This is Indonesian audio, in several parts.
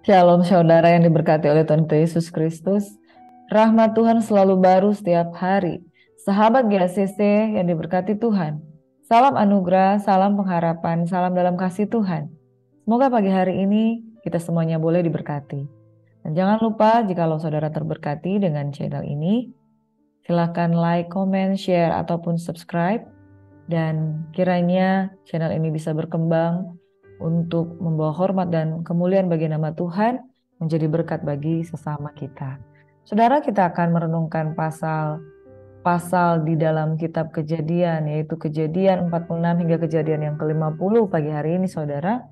Shalom saudara yang diberkati oleh Tuhan kita Yesus Kristus. Rahmat Tuhan selalu baru setiap hari. Sahabat GACC yang diberkati Tuhan. Salam anugerah, salam pengharapan, salam dalam kasih Tuhan. Semoga pagi hari ini kita semuanya boleh diberkati. Dan jangan lupa jikalau saudara terberkati dengan channel ini, silakan like, comment, share, ataupun subscribe. Dan kiranya channel ini bisa berkembang untuk membawa hormat dan kemuliaan bagi nama Tuhan, menjadi berkat bagi sesama kita. Saudara, kita akan merenungkan pasal di dalam kitab Kejadian, yaitu Kejadian 46 hingga Kejadian yang ke-50 pagi hari ini, saudara.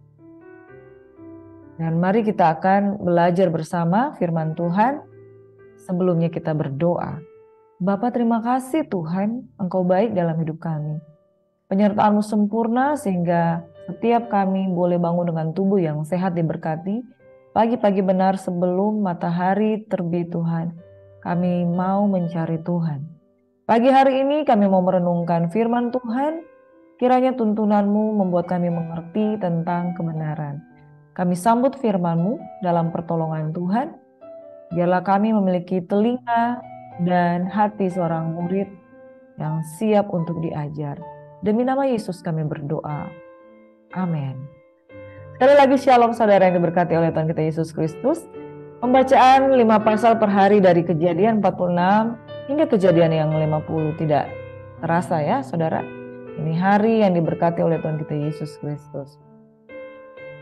Dan mari kita akan belajar bersama firman Tuhan. Sebelumnya kita berdoa. Bapa, terima kasih Tuhan, Engkau baik dalam hidup kami. Penyertaan-Mu sempurna sehingga setiap kami boleh bangun dengan tubuh yang sehat diberkati. Pagi-pagi benar sebelum matahari terbit Tuhan, kami mau mencari Tuhan. Pagi hari ini kami mau merenungkan firman Tuhan. Kiranya tuntunan-Mu membuat kami mengerti tentang kebenaran. Kami sambut firman-Mu dalam pertolongan Tuhan. Biarlah kami memiliki telinga dan hati seorang murid yang siap untuk diajar. Demi nama Yesus kami berdoa. Amin. Sekali lagi shalom saudara yang diberkati oleh Tuhan kita Yesus Kristus. Pembacaan 5 pasal per hari dari Kejadian 46 hingga Kejadian yang 50. Tidak terasa ya saudara. Ini hari yang diberkati oleh Tuhan kita Yesus Kristus.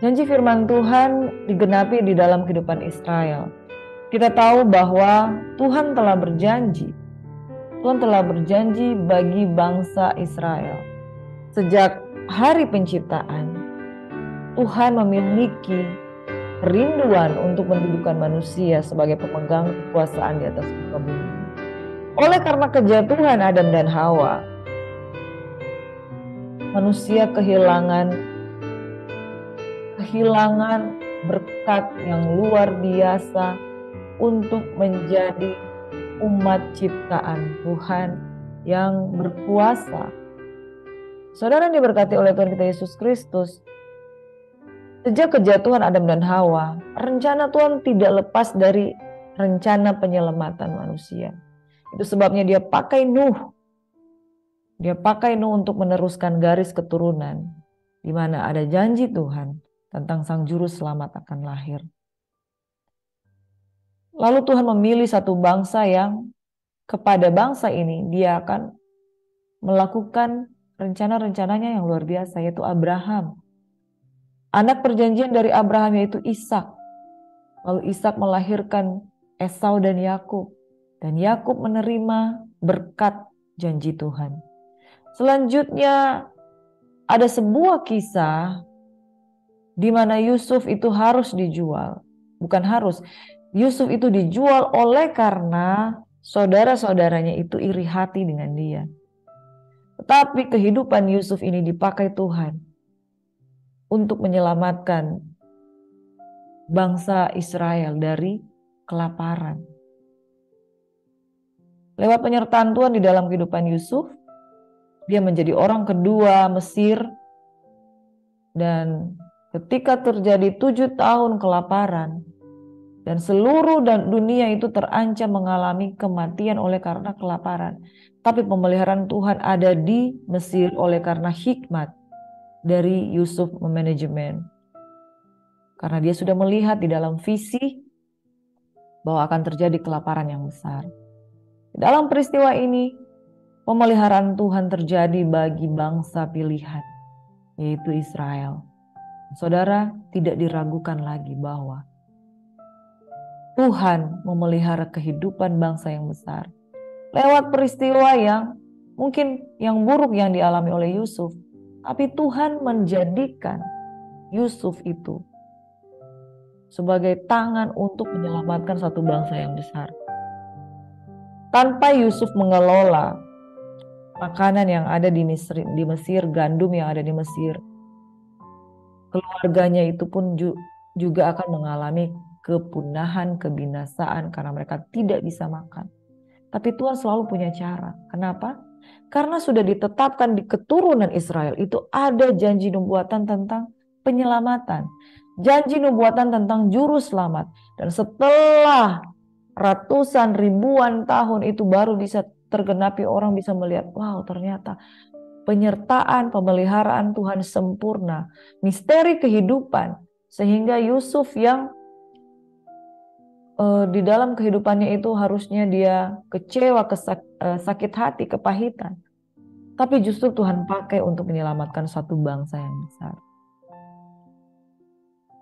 Janji firman Tuhan digenapi di dalam kehidupan Israel. Kita tahu bahwa Tuhan telah berjanji bagi bangsa Israel. Sejak hari penciptaan, Tuhan memiliki kerinduan untuk mendudukan manusia sebagai pemegang kekuasaan di atas muka bumi. Oleh karena kejatuhan Adam dan Hawa, manusia kehilangan berkat yang luar biasa untuk menjadi umat ciptaan Tuhan yang berkuasa. Saudara yang diberkati oleh Tuhan kita Yesus Kristus, sejak kejatuhan Adam dan Hawa, rencana Tuhan tidak lepas dari rencana penyelamatan manusia. Itu sebabnya Dia pakai Nuh untuk meneruskan garis keturunan, di mana ada janji Tuhan tentang Sang Juru Selamat akan lahir. Lalu Tuhan memilih satu bangsa yang kepada bangsa ini Dia akan melakukan rencana-rencananya yang luar biasa, yaitu Abraham. Anak perjanjian dari Abraham yaitu Ishak. Lalu Ishak melahirkan Esau dan Yakub. Dan Yakub menerima berkat janji Tuhan. Selanjutnya ada sebuah kisah di mana Yusuf itu harus dijual. Bukan harus, Yusuf itu dijual oleh karena saudara-saudaranya itu iri hati dengan dia. Tetapi kehidupan Yusuf ini dipakai Tuhan untuk menyelamatkan bangsa Israel dari kelaparan. Lewat penyertaan Tuhan di dalam kehidupan Yusuf, dia menjadi orang kedua Mesir. Dan ketika terjadi 7 tahun kelaparan, dan seluruh dunia itu terancam mengalami kematian oleh karena kelaparan. Tapi pemeliharaan Tuhan ada di Mesir oleh karena hikmat dari Yusuf manajemen. Karena dia sudah melihat di dalam visi bahwa akan terjadi kelaparan yang besar. Dalam peristiwa ini, pemeliharaan Tuhan terjadi bagi bangsa pilihan, yaitu Israel. Saudara, tidak diragukan lagi bahwa Tuhan memelihara kehidupan bangsa yang besar. Lewat peristiwa yang mungkin yang buruk yang dialami oleh Yusuf. Tapi Tuhan menjadikan Yusuf itu sebagai tangan untuk menyelamatkan satu bangsa yang besar. Tanpa Yusuf mengelola makanan yang ada di Mesir, gandum yang ada di Mesir, keluarganya itu pun juga akan mengalami kepunahan, kebinasaan karena mereka tidak bisa makan. Tapi Tuhan selalu punya cara. Kenapa? Karena sudah ditetapkan di keturunan Israel itu ada janji nubuatan tentang penyelamatan. janji nubuatan tentang juru selamat. Dan setelah ratusan ribuan tahun itu baru bisa tergenapi, orang bisa melihat, wow, ternyata penyertaan pemeliharaan Tuhan sempurna, misteri kehidupan, sehingga Yusuf yang di dalam kehidupannya itu harusnya dia kecewa, sakit hati, kepahitan, tapi justru Tuhan pakai untuk menyelamatkan satu bangsa yang besar.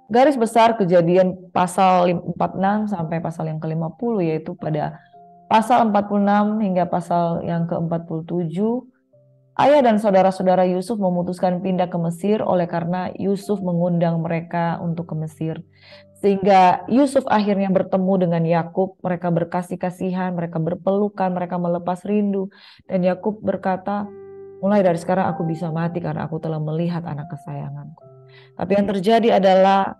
Garis besar Kejadian pasal 46 sampai pasal yang ke-50, yaitu pada pasal 46 hingga pasal yang ke-47, ayah dan saudara-saudara Yusuf memutuskan pindah ke Mesir oleh karena Yusuf mengundang mereka untuk ke Mesir. Sehingga Yusuf akhirnya bertemu dengan Yakub, mereka berkasih-kasihan, mereka berpelukan, mereka melepas rindu. Dan Yakub berkata, mulai dari sekarang aku bisa mati karena aku telah melihat anak kesayanganku. Tapi yang terjadi adalah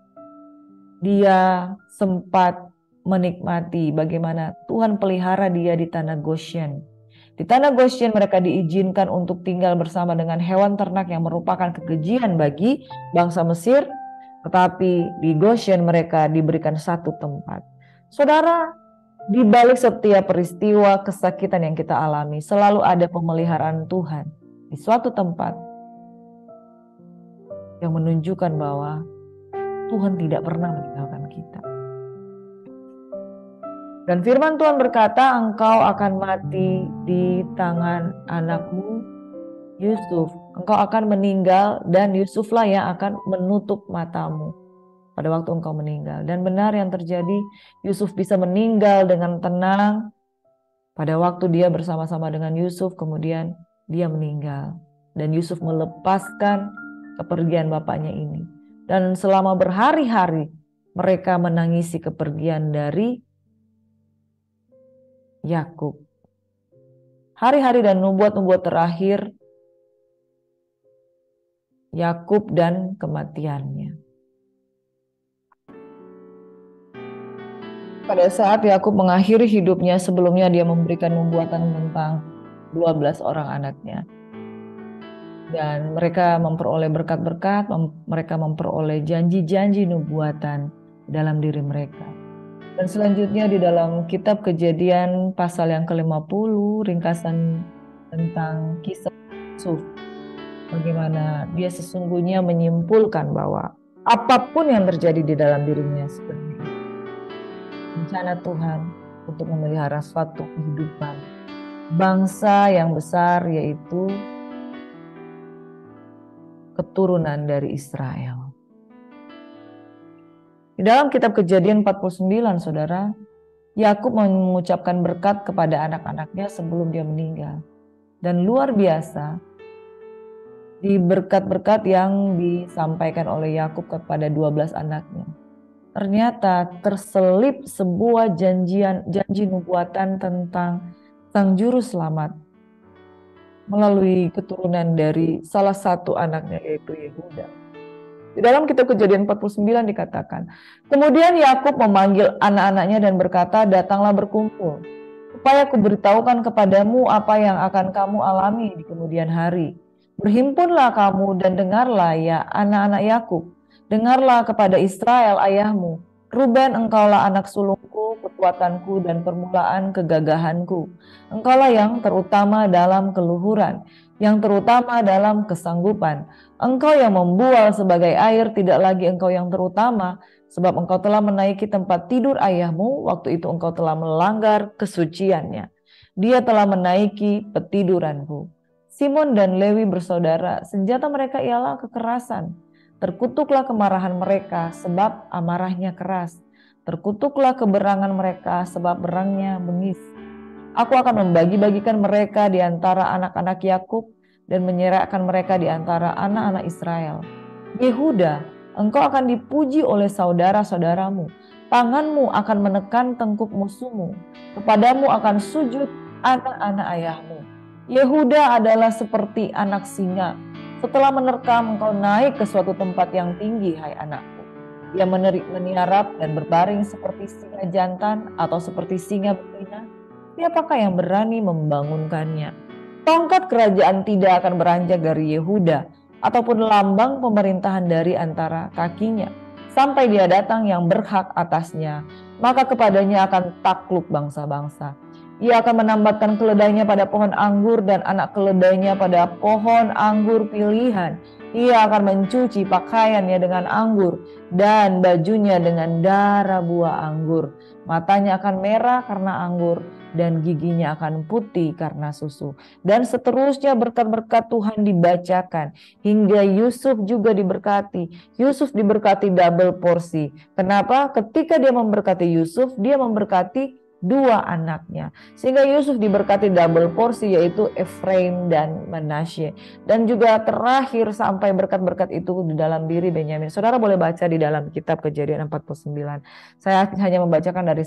dia sempat menikmati bagaimana Tuhan pelihara dia di tanah Goshen. Di tanah Goshen mereka diizinkan untuk tinggal bersama dengan hewan ternak yang merupakan kekejian bagi bangsa Mesir. Tetapi di Goshen mereka diberikan satu tempat. Saudara, di balik setiap peristiwa kesakitan yang kita alami, selalu ada pemeliharaan Tuhan di suatu tempat yang menunjukkan bahwa Tuhan tidak pernah meninggalkan kita. Dan firman Tuhan berkata, engkau akan mati di tangan anakmu Yusuf. Engkau akan meninggal dan Yusuflah yang akan menutup matamu pada waktu engkau meninggal. Dan benar yang terjadi, Yusuf bisa meninggal dengan tenang. Pada waktu dia bersama-sama dengan Yusuf, kemudian dia meninggal. Dan Yusuf melepaskan kepergian bapaknya ini. Dan selama berhari-hari mereka menangisi kepergian dari Yakub. Hari-hari dan nubuat-nubuat terakhir Yakub dan kematiannya. Pada saat Yakub mengakhiri hidupnya, sebelumnya dia memberikan nubuatan tentang 12 orang anaknya. Dan mereka memperoleh berkat-berkat, mereka memperoleh janji-janji nubuatan dalam diri mereka. Dan selanjutnya di dalam kitab Kejadian pasal yang ke-50, ringkasan tentang kisah Yusuf. Bagaimana dia sesungguhnya menyimpulkan bahwa apapun yang terjadi di dalam dirinya sebenarnya rencana Tuhan untuk memelihara suatu kehidupan bangsa yang besar, yaitu keturunan dari Israel. Di dalam kitab Kejadian 49, saudara, Yakub mengucapkan berkat kepada anak-anaknya sebelum dia meninggal. Dan luar biasa, di berkat-berkat yang disampaikan oleh Yakub kepada 12 anaknya, ternyata terselip sebuah janji nubuatan tentang Sang Juru Selamat melalui keturunan dari salah satu anaknya, yaitu Yehuda. Di dalam kitab Kejadian 49 dikatakan, kemudian Yakub memanggil anak-anaknya dan berkata, datanglah berkumpul, supaya kuberitahukan kepadamu apa yang akan kamu alami di kemudian hari. Berhimpunlah kamu dan dengarlah, ya anak-anak Yakub, dengarlah kepada Israel ayahmu. Ruben, engkaulah anak sulungku, kekuatanku dan permulaan kegagahanku. Engkaulah yang terutama dalam keluhuran, yang terutama dalam kesanggupan. Engkau yang membual sebagai air, tidak lagi engkau yang terutama, sebab engkau telah menaiki tempat tidur ayahmu, waktu itu engkau telah melanggar kesuciannya. Dia telah menaiki petiduranku. Simon dan Lewi bersaudara, senjata mereka ialah kekerasan. Terkutuklah kemarahan mereka, sebab amarahnya keras. Terkutuklah keberangan mereka, sebab berangnya bengis. Aku akan membagi-bagikan mereka di antara anak-anak Yakub dan menyerahkan mereka di antara anak-anak Israel. Yehuda, engkau akan dipuji oleh saudara-saudaramu. Tanganmu akan menekan tengkuk musuhmu. Kepadamu akan sujud anak-anak ayahmu. Yehuda adalah seperti anak singa. Setelah menerkam, engkau naik ke suatu tempat yang tinggi, hai anakku. Ia meniarap dan berbaring seperti singa jantan atau seperti singa betina. Siapakah yang berani membangunkannya? Tongkat kerajaan tidak akan beranjak dari Yehuda, ataupun lambang pemerintahan dari antara kakinya. sampai dia datang yang berhak atasnya. Maka kepadanya akan takluk bangsa-bangsa. Ia akan menambatkan keledainya pada pohon anggur dan anak keledainya pada pohon anggur pilihan. Ia akan mencuci pakaiannya dengan anggur dan bajunya dengan darah buah anggur. Matanya akan merah karena anggur dan giginya akan putih karena susu. Dan seterusnya berkat-berkat Tuhan dibacakan hingga Yusuf juga diberkati. Yusuf diberkati double porsi. Kenapa? Ketika dia memberkati Yusuf, dia memberkati dua anaknya. Sehingga Yusuf diberkati double porsi, yaitu Efraim dan Manasye. Dan juga terakhir sampai berkat-berkat itu di dalam diri Benyamin. Saudara boleh baca di dalam kitab Kejadian 49. Saya hanya membacakan dari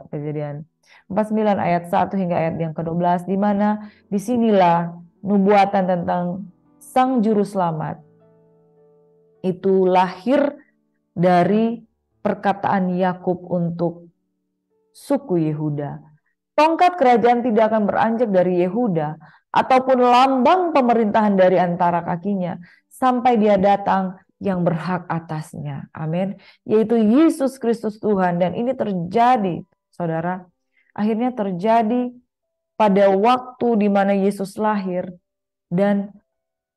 Kejadian 49 ayat 1 hingga ayat yang ke-12, di mana disinilah nubuatan tentang Sang Juru Selamat itu lahir dari perkataan Yakub untuk suku Yehuda. Tongkat kerajaan tidak akan beranjak dari Yehuda ataupun lambang pemerintahan dari antara kakinya sampai dia datang yang berhak atasnya. Amin. Yaitu Yesus Kristus Tuhan. Dan ini terjadi, saudara, akhirnya terjadi pada waktu di mana Yesus lahir dan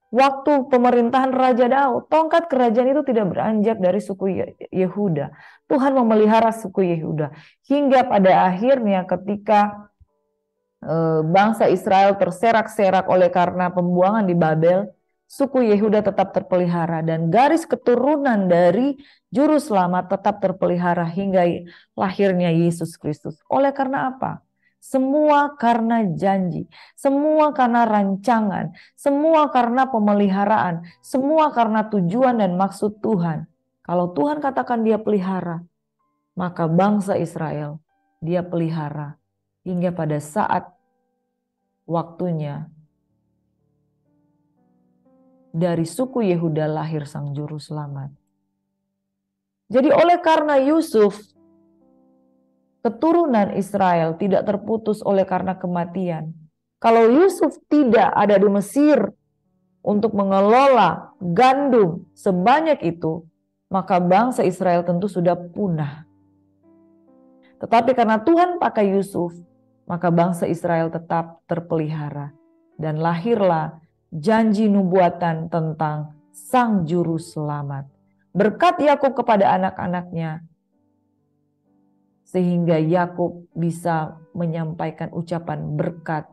waktu pemerintahan Raja Daud. Tongkat kerajaan itu tidak beranjak dari suku Yehuda. Tuhan memelihara suku Yehuda hingga pada akhirnya ketika bangsa Israel terserak-serak oleh karena pembuangan di Babel, suku Yehuda tetap terpelihara dan garis keturunan dari Juru Selamat tetap terpelihara hingga lahirnya Yesus Kristus. Oleh karena apa? Semua karena janji, semua karena rancangan, semua karena pemeliharaan, semua karena tujuan dan maksud Tuhan. Kalau Tuhan katakan dia pelihara, maka bangsa Israel dia pelihara hingga pada saat waktunya dari suku Yehuda lahir Sang Juru Selamat. Jadi oleh karena Yusuf, keturunan Israel tidak terputus oleh karena kematian. Kalau Yusuf tidak ada di Mesir untuk mengelola gandum sebanyak itu, maka bangsa Israel tentu sudah punah. Tetapi karena Tuhan pakai Yusuf, maka bangsa Israel tetap terpelihara. Dan lahirlah janji nubuatan tentang Sang Juru Selamat. Berkat Yakub kepada anak-anaknya, sehingga Yakub bisa menyampaikan ucapan berkat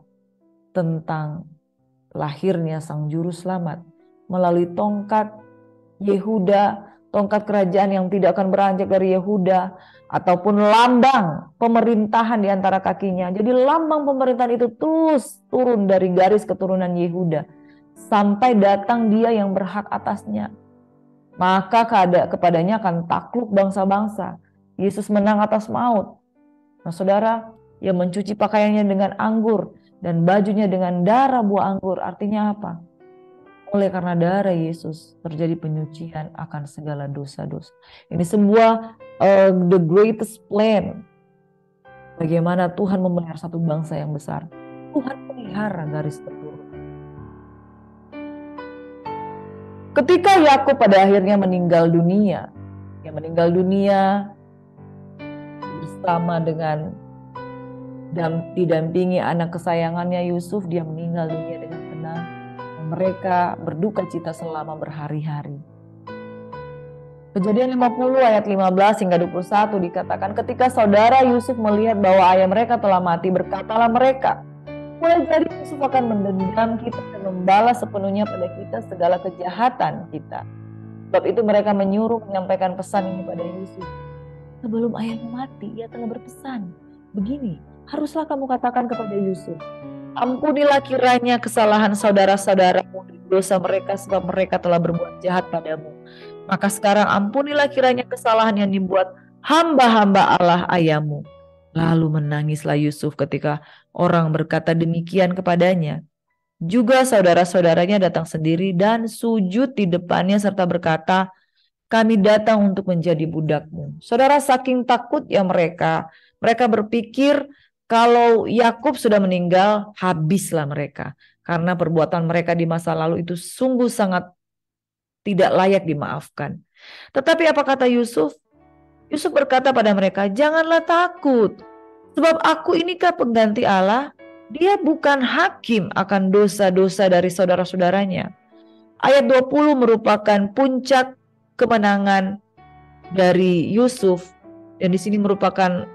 tentang lahirnya Sang Juru Selamat melalui tongkat Yehuda, tongkat kerajaan yang tidak akan beranjak dari Yehuda, ataupun lambang pemerintahan di antara kakinya. Jadi lambang pemerintahan itu terus turun dari garis keturunan Yehuda sampai datang dia yang berhak atasnya. Maka kepadanya akan takluk bangsa-bangsa. Yesus menang atas maut. Nah saudara, ia mencuci pakaiannya dengan anggur dan bajunya dengan darah buah anggur. Artinya apa? Oleh karena darah Yesus terjadi penyucian akan segala dosa-dosa. Ini sebuah the greatest plan. Bagaimana Tuhan memelihara satu bangsa yang besar. Tuhan pelihara garis keturunan. Ketika Yakub pada akhirnya meninggal dunia, bersama dengan didampingi anak kesayangannya Yusuf, dia meninggal dunia dengan tenang. Mereka berduka cita selama berhari-hari. Kejadian 50 ayat 15 hingga 21 dikatakan, ketika saudara Yusuf melihat bahwa ayah mereka telah mati, berkatalah mereka, boleh jadi Yusuf akan mendendam kita dan membalas sepenuhnya pada kita segala kejahatan kita. Sebab itu mereka menyuruh menyampaikan pesan ini pada Yusuf. Sebelum ayahmu mati, ia telah berpesan, begini, haruslah kamu katakan kepada Yusuf, ampunilah kiranya kesalahan saudara-saudaramu dan dosa mereka, sebab mereka telah berbuat jahat padamu. Maka sekarang ampunilah kiranya kesalahan yang dibuat hamba-hamba Allah ayahmu. Lalu menangislah Yusuf ketika orang berkata demikian kepadanya. Juga saudara-saudaranya datang sendiri dan sujud di depannya serta berkata, kami datang untuk menjadi budakmu. Saudara, saking takutnya mereka berpikir kalau Yakub sudah meninggal, habislah mereka. Karena perbuatan mereka di masa lalu itu sungguh sangat tidak layak dimaafkan. Tetapi apa kata Yusuf? Yusuf berkata pada mereka, janganlah takut, sebab aku inikah pengganti Allah. Dia bukan hakim akan dosa-dosa dari saudara-saudaranya. Ayat 20 merupakan puncak kemenangan dari Yusuf, dan di sini merupakan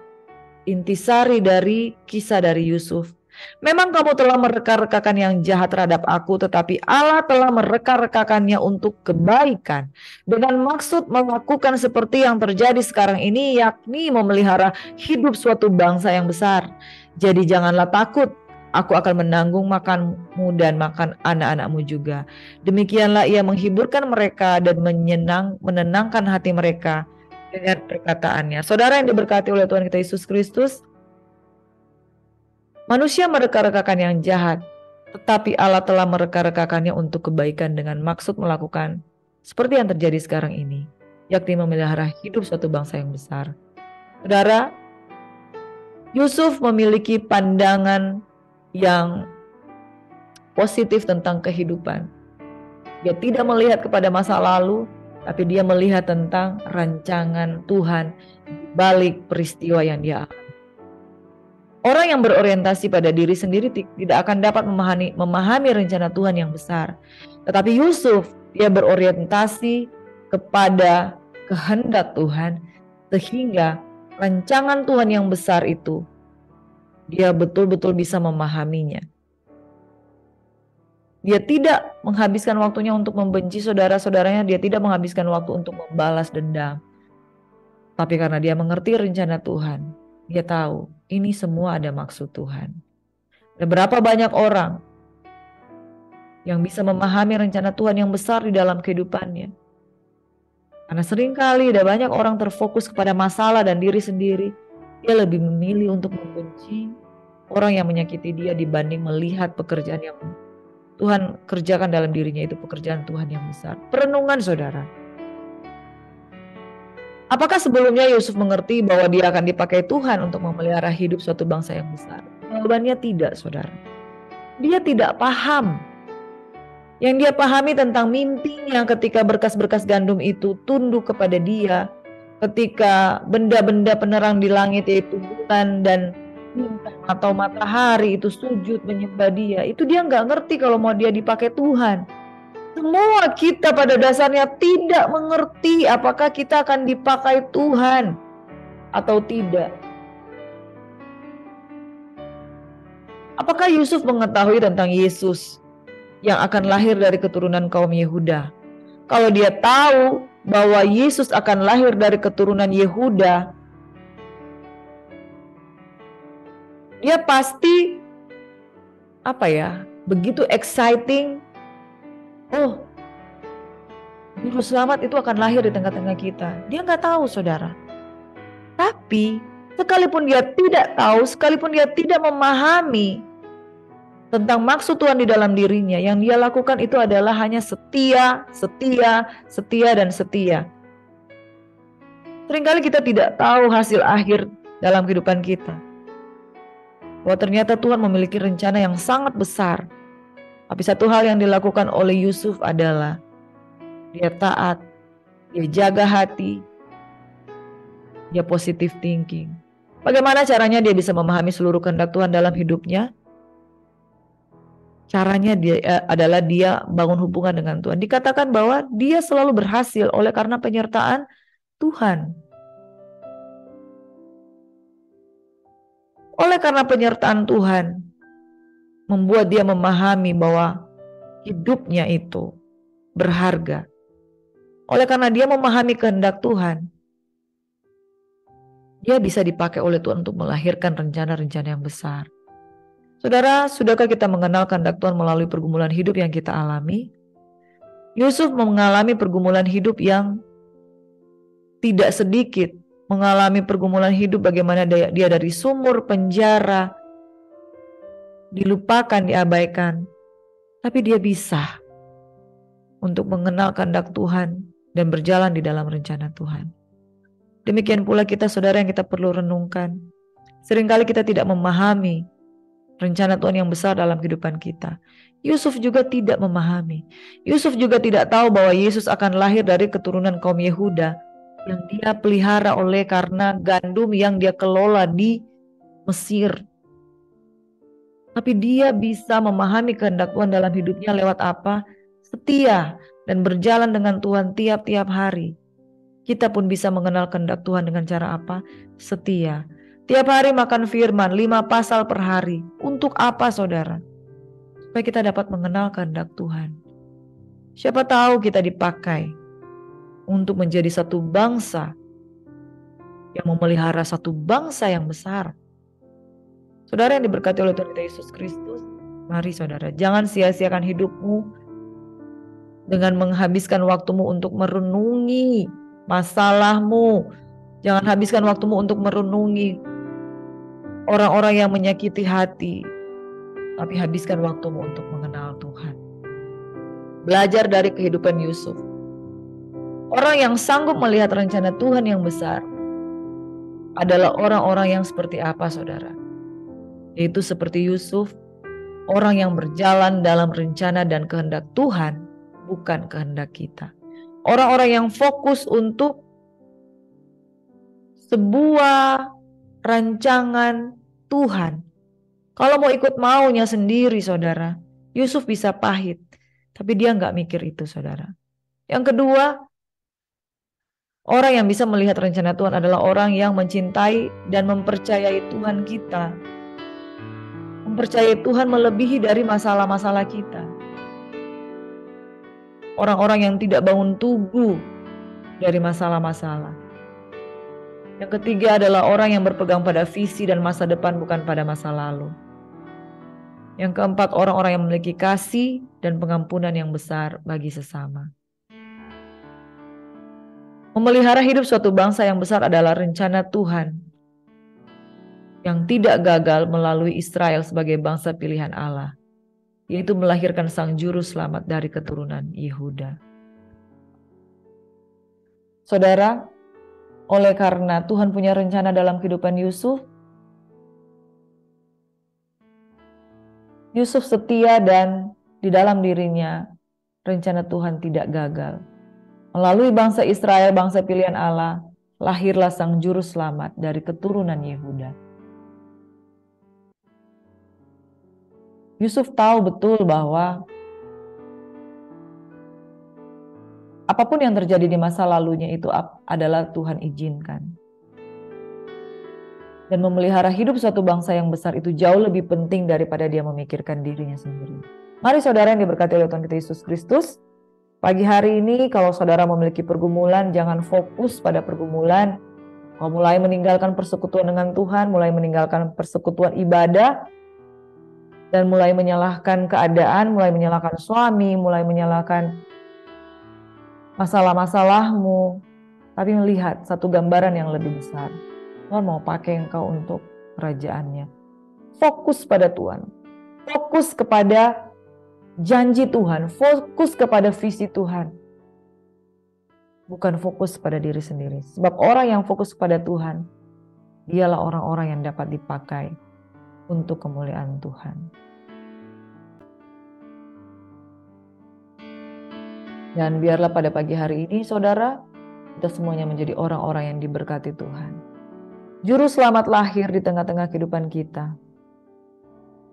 intisari dari kisah dari Yusuf. Memang kamu telah mereka-rekakan yang jahat terhadap aku, tetapi Allah telah mereka-rekakannya untuk kebaikan, dengan maksud melakukan seperti yang terjadi sekarang ini, yakni memelihara hidup suatu bangsa yang besar. Jadi janganlah takut, aku akan menanggung makanmu dan makan anak-anakmu juga. Demikianlah ia menghiburkan mereka dan menenangkan hati mereka dengan perkataannya. Saudara yang diberkati oleh Tuhan kita Yesus Kristus, manusia mereka-rekakan yang jahat, tetapi Allah telah mereka-rekakannya untuk kebaikan dengan maksud melakukan seperti yang terjadi sekarang ini, yakni memelihara hidup suatu bangsa yang besar. Saudara, Yusuf memiliki pandangan yang positif tentang kehidupan. Dia tidak melihat kepada masa lalu, tapi dia melihat tentang rancangan Tuhan balik peristiwa yang dia alami. Orang yang berorientasi pada diri sendiri tidak akan dapat memahami rencana Tuhan yang besar. Tetapi Yusuf, dia berorientasi kepada kehendak Tuhan, sehingga rancangan Tuhan yang besar itu dia betul-betul bisa memahaminya. Dia tidak menghabiskan waktunya untuk membenci saudara-saudaranya, dia tidak menghabiskan waktu untuk membalas dendam. Tapi karena dia mengerti rencana Tuhan, dia tahu ini semua ada maksud Tuhan. Dan berapa banyak orang yang bisa memahami rencana Tuhan yang besar di dalam kehidupannya. Karena seringkali ada banyak orang terfokus kepada masalah dan diri sendiri, dia lebih memilih untuk membenci orang yang menyakiti dia dibanding melihat pekerjaan yang Tuhan kerjakan dalam dirinya, itu pekerjaan Tuhan yang besar. Perenungan saudara. Apakah sebelumnya Yusuf mengerti bahwa dia akan dipakai Tuhan untuk memelihara hidup suatu bangsa yang besar? Jawabannya tidak, saudara. Dia tidak paham. Yang dia pahami tentang mimpinya ketika berkas-berkas gandum itu tunduk kepada dia, ketika benda-benda penerang di langit yaitu bulan dan bintang atau matahari itu sujud menyembah dia, itu dia nggak ngerti kalau mau dia dipakai Tuhan. Semua kita pada dasarnya tidak mengerti apakah kita akan dipakai Tuhan atau tidak. Apakah Yusuf mengetahui tentang Yesus yang akan lahir dari keturunan kaum Yehuda? Kalau dia tahu bahwa Yesus akan lahir dari keturunan Yehuda, dia pasti begitu exciting. Oh, Juru Selamat itu akan lahir di tengah-tengah kita. Dia nggak tahu, saudara. Tapi sekalipun dia tidak tahu, sekalipun dia tidak memahami tentang maksud Tuhan di dalam dirinya, yang dia lakukan itu adalah hanya setia, dan setia. Seringkali kita tidak tahu hasil akhir dalam kehidupan kita, bahwa ternyata Tuhan memiliki rencana yang sangat besar. Tapi satu hal yang dilakukan oleh Yusuf adalah dia taat, dia jaga hati, dia positive thinking. Bagaimana caranya dia bisa memahami seluruh kehendak Tuhan dalam hidupnya? Caranya adalah dia bangun hubungan dengan Tuhan. Dikatakan bahwa dia selalu berhasil oleh karena penyertaan Tuhan. Oleh karena penyertaan Tuhan, membuat dia memahami bahwa hidupnya itu berharga. Oleh karena dia memahami kehendak Tuhan, dia bisa dipakai oleh Tuhan untuk melahirkan rencana-rencana yang besar. Saudara, sudahkah kita mengenal kehendak Tuhan melalui pergumulan hidup yang kita alami? Yusuf mengalami pergumulan hidup yang tidak sedikit. Mengalami pergumulan hidup bagaimana dia dari sumur, penjara, dilupakan, diabaikan. Tapi dia bisa untuk mengenal kehendak Tuhan dan berjalan di dalam rencana Tuhan. Demikian pula kita, saudara, yang kita perlu renungkan. Seringkali kita tidak memahami rencana Tuhan yang besar dalam kehidupan kita. Yusuf juga tidak memahami. Yusuf juga tidak tahu bahwa Yesus akan lahir dari keturunan kaum Yehuda yang dia pelihara oleh karena gandum yang dia kelola di Mesir. Tapi dia bisa memahami kehendak Tuhan dalam hidupnya lewat apa? Setia dan berjalan dengan Tuhan tiap-tiap hari. Kita pun bisa mengenal kehendak Tuhan dengan cara apa? Setia. Tiap hari makan firman 5 pasal per hari. Untuk apa, saudara? Supaya kita dapat mengenal kehendak Tuhan. Siapa tahu kita dipakai untuk menjadi satu bangsa yang memelihara satu bangsa yang besar. Saudara yang diberkati oleh Tuhan kita Yesus Kristus, mari saudara, jangan sia-siakan hidupmu dengan menghabiskan waktumu untuk merenungi masalahmu. Jangan habiskan waktumu untuk merenungi orang-orang yang menyakiti hati, tapi habiskan waktumu untuk mengenal Tuhan. Belajar dari kehidupan Yusuf. Orang yang sanggup melihat rencana Tuhan yang besar adalah orang-orang yang seperti apa, saudara? Yaitu seperti Yusuf, orang yang berjalan dalam rencana dan kehendak Tuhan, bukan kehendak kita. Orang-orang yang fokus untuk sebuah rancangan Tuhan. Kalau mau ikut maunya sendiri, saudara, Yusuf bisa pahit, tapi dia nggak mikir itu, saudara. Yang kedua, orang yang bisa melihat rencana Tuhan adalah orang yang mencintai dan mempercayai Tuhan kita. Mempercayai Tuhan melebihi dari masalah-masalah kita. Orang-orang yang tidak bangun tugu dari masalah-masalah. Yang ketiga adalah orang yang berpegang pada visi dan masa depan, bukan pada masa lalu. Yang keempat, orang-orang yang memiliki kasih dan pengampunan yang besar bagi sesama. Memelihara hidup suatu bangsa yang besar adalah rencana Tuhan yang tidak gagal melalui Israel sebagai bangsa pilihan Allah, yaitu melahirkan sang juru selamat dari keturunan Yehuda. Saudara, oleh karena Tuhan punya rencana dalam kehidupan Yusuf, Yusuf setia dan di dalam dirinya rencana Tuhan tidak gagal. Melalui bangsa Israel, bangsa pilihan Allah, lahirlah sang juru selamat dari keturunan Yehuda. Yusuf tahu betul bahwa apapun yang terjadi di masa lalunya itu adalah Tuhan izinkan. Dan memelihara hidup suatu bangsa yang besar itu jauh lebih penting daripada dia memikirkan dirinya sendiri. Mari saudara yang diberkati oleh Tuhan kita Yesus Kristus, pagi hari ini kalau saudara memiliki pergumulan, jangan fokus pada pergumulan. Kau mulai meninggalkan persekutuan dengan Tuhan, mulai meninggalkan persekutuan ibadah, dan mulai menyalahkan keadaan, mulai menyalahkan suami, mulai menyalahkan masalah-masalahmu, tapi melihat satu gambaran yang lebih besar. Tuhan mau pakai engkau untuk kerajaannya. Fokus pada Tuhan, fokus kepada janji Tuhan, fokus kepada visi Tuhan, bukan fokus pada diri sendiri. Sebab orang yang fokus pada Tuhan, dialah orang-orang yang dapat dipakai untuk kemuliaan Tuhan. Dan biarlah pada pagi hari ini, saudara, kita semuanya menjadi orang-orang yang diberkati Tuhan. Juru selamat lahir di tengah-tengah kehidupan kita.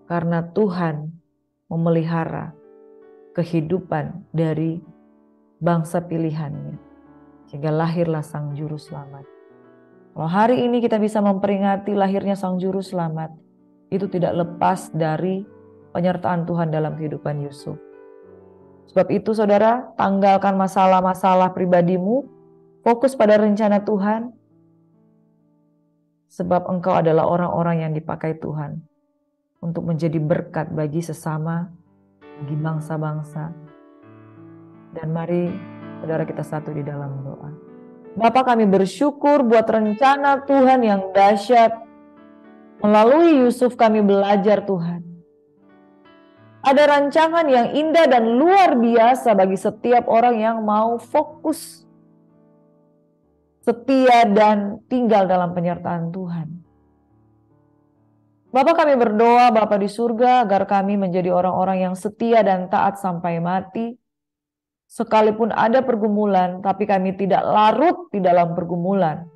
Karena Tuhan memelihara kehidupan dari bangsa pilihannya. Sehingga lahirlah sang juru selamat. Kalau hari ini kita bisa memperingati lahirnya sang juru selamat, itu tidak lepas dari penyertaan Tuhan dalam kehidupan Yusuf. Sebab itu saudara, tanggalkan masalah-masalah pribadimu, fokus pada rencana Tuhan, sebab engkau adalah orang-orang yang dipakai Tuhan untuk menjadi berkat bagi sesama, bagi bangsa-bangsa. Dan mari saudara kita satu di dalam doa. Bapa, kami bersyukur buat rencana Tuhan yang dahsyat. Melalui Yusuf kami belajar Tuhan. Ada rancangan yang indah dan luar biasa bagi setiap orang yang mau fokus, setia dan tinggal dalam penyertaan Tuhan. Bapa, kami berdoa Bapa di surga agar kami menjadi orang-orang yang setia dan taat sampai mati. Sekalipun ada pergumulan, tapi kami tidak larut di dalam pergumulan.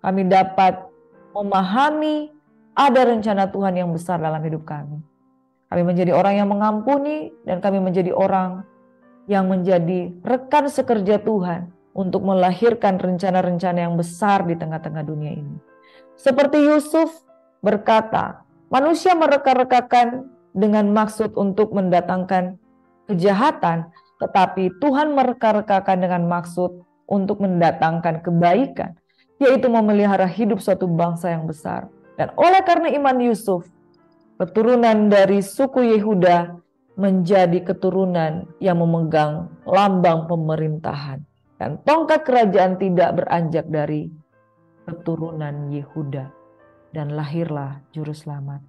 Kami dapat memahami ada rencana Tuhan yang besar dalam hidup kami. Kami menjadi orang yang mengampuni dan kami menjadi orang yang menjadi rekan sekerja Tuhan untuk melahirkan rencana-rencana yang besar di tengah-tengah dunia ini. Seperti Yusuf berkata, manusia mereka-rekakan dengan maksud untuk mendatangkan kejahatan, tetapi Tuhan mereka-rekakan dengan maksud untuk mendatangkan kebaikan, yaitu memelihara hidup suatu bangsa yang besar. Dan oleh karena iman Yusuf, keturunan dari suku Yehuda menjadi keturunan yang memegang lambang pemerintahan. Dan tongkat kerajaan tidak beranjak dari keturunan Yehuda. Dan lahirlah juru selamat.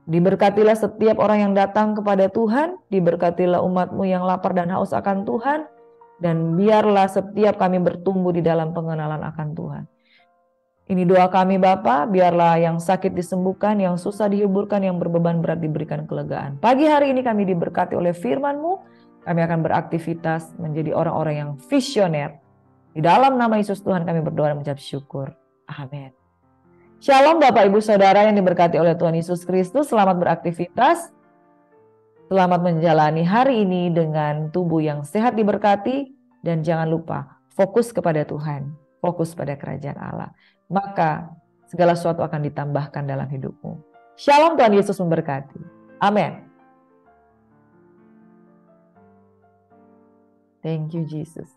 Diberkatilah setiap orang yang datang kepada Tuhan, diberkatilah umat-Mu yang lapar dan haus akan Tuhan, dan biarlah setiap kami bertumbuh di dalam pengenalan akan Tuhan. Ini doa kami Bapa, biarlah yang sakit disembuhkan, yang susah dihiburkan, yang berbeban berat diberikan kelegaan. Pagi hari ini kami diberkati oleh firman-Mu, kami akan beraktivitas menjadi orang-orang yang visioner. Di dalam nama Yesus Tuhan kami berdoa dan mengucap syukur. Amin. Shalom Bapak Ibu Saudara yang diberkati oleh Tuhan Yesus Kristus, selamat beraktivitas. Selamat menjalani hari ini dengan tubuh yang sehat diberkati, dan jangan lupa fokus kepada Tuhan, fokus pada kerajaan Allah. Maka segala sesuatu akan ditambahkan dalam hidupmu. Shalom, Tuhan Yesus memberkati. Amin. Thank you Jesus.